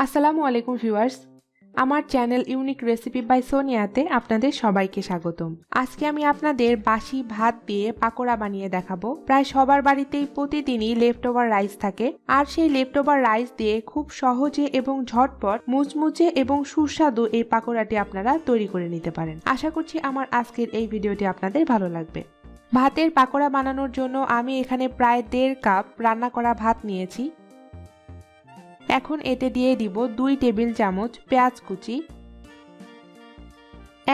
আসসালামু আলাইকুম ভিউয়ার্স, আমার চ্যানেল ইউনিক রেসিপি বাই সোনিয়াতে আপনাদের সবাইকে স্বাগতম। আজকে আমি আপনাদের বাসি ভাত দিয়ে পাকোড়া বানিয়ে দেখাবো। প্রায় সবার বাড়িতেই প্রতিদিনই লেফটওভার রাইস থাকে, আর সেই লেফটওভার রাইস দিয়ে খুব সহজে এবং ঝটপট মুচমুচে এবং সুস্বাদু এই পাকোড়াটি আপনারা তৈরি করে নিতে পারেন। আশা করছি আমার আজকের এই ভিডিওটি আপনাদের ভালো লাগবে। ভাতের পাকোড়া বানানোর জন্য আমি এখানে প্রায় 1.5 কাপ রান্না করা ভাত নিয়েছি। এখন এতে দিয়ে দিব 2 টেবিল চামচ পেঁয়াজ কুচি,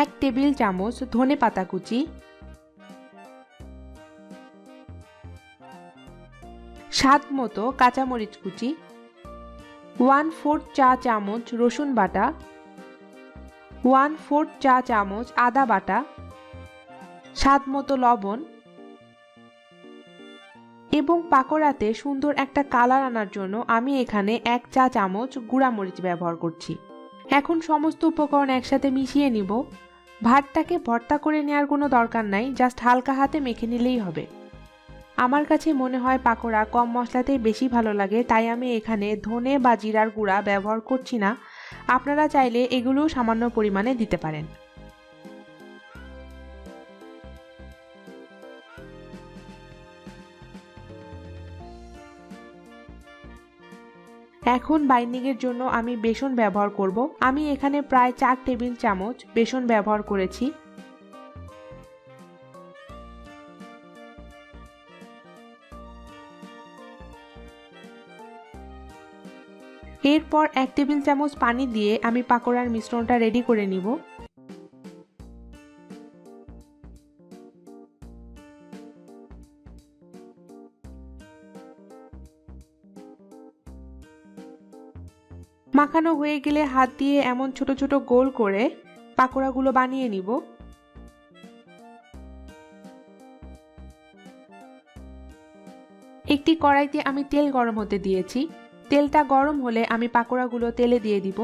1 টেবিল চামচ ধনে পাতা কুচি, স্বাদ মতো কাঁচামরিচ কুচি, 1/4 চা চামচ রসুন বাটা, 1/4 চা চামচ আদা বাটা, স্বাদ মতো লবণ এবং পাকোড়াতে সুন্দর একটা কালার আনার জন্য আমি এখানে 1 চা চামচ গুঁড়া মরিচ ব্যবহার করছি। এখন সমস্ত উপকরণ একসাথে মিশিয়ে নিব। ভাতটাকে ভর্তা করে নেওয়ার কোনো দরকার নাই, জাস্ট হালকা হাতে মেখে নিলেই হবে। আমার কাছে মনে হয় পাকোড়া কম মশলাতেই বেশি ভালো লাগে, তাই আমি এখানে ধনে বা জিরার গুঁড়া ব্যবহার করছি না। আপনারা চাইলে এগুলো সামান্য পরিমাণে দিতে পারেন। এখন বাইন্ডিংয়ের জন্য আমি বেসন ব্যবহার করব। আমি এখানে প্রায় 4 টেবিল চামচ বেসন ব্যবহার করেছি। এরপর 1 টেবিল চামচ পানি দিয়ে আমি পাকোড়ার মিশ্রণটা রেডি করে নিব। মাখানো হয়ে গেলে হাত দিয়ে এমন ছোট ছোট গোল করে পাকোড়াগুলো বানিয়ে নিব। একটি কড়াইতে আমি তেল গরম হতে দিয়েছি। তেলটা গরম হলে আমি পাকোড়াগুলো তেলে দিয়ে দিব।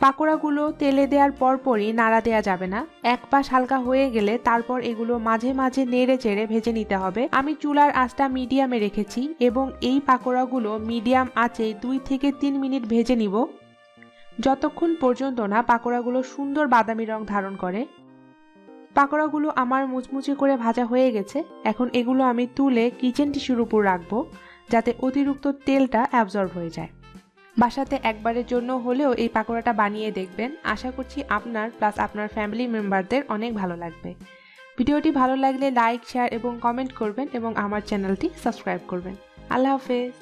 পাকোড়াগুলো তেলে দেওয়ার পরপরই নাড়া দেওয়া যাবে না। এক পাশ হালকা হয়ে গেলে তারপর এগুলো মাঝে মাঝে নেড়ে চেড়ে ভেজে নিতে হবে। আমি চুলার আঁচটা মিডিয়ামে রেখেছি এবং এই পাকোড়াগুলো মিডিয়াম আঁচে 2 থেকে 3 মিনিট ভেজে নিব, যতক্ষণ পর্যন্ত না পাকোড়াগুলো সুন্দর বাদামি রং ধারণ করে। পাকোড়াগুলো আমার মুচমুচে করে ভাজা হয়ে গেছে। এখন এগুলো আমি তুলে কিচেন টিস্যুর উপর রাখবো, যাতে অতিরিক্ত তেলটা অ্যাবজর্ব হয়ে যায়। বাসাতে একবারের জন্য হলেও এই পাকোড়াটা বানিয়ে দেখবেন। আশা করছি আপনার প্লাস আপনার ফ্যামিলি মেম্বারদের অনেক ভালো লাগবে। ভিডিওটি ভালো লাগলে লাইক, শেয়ার এবং কমেন্ট করবেন এবং আমার চ্যানেলটি সাবস্ক্রাইব করবেন। আল্লাহ হাফেজ।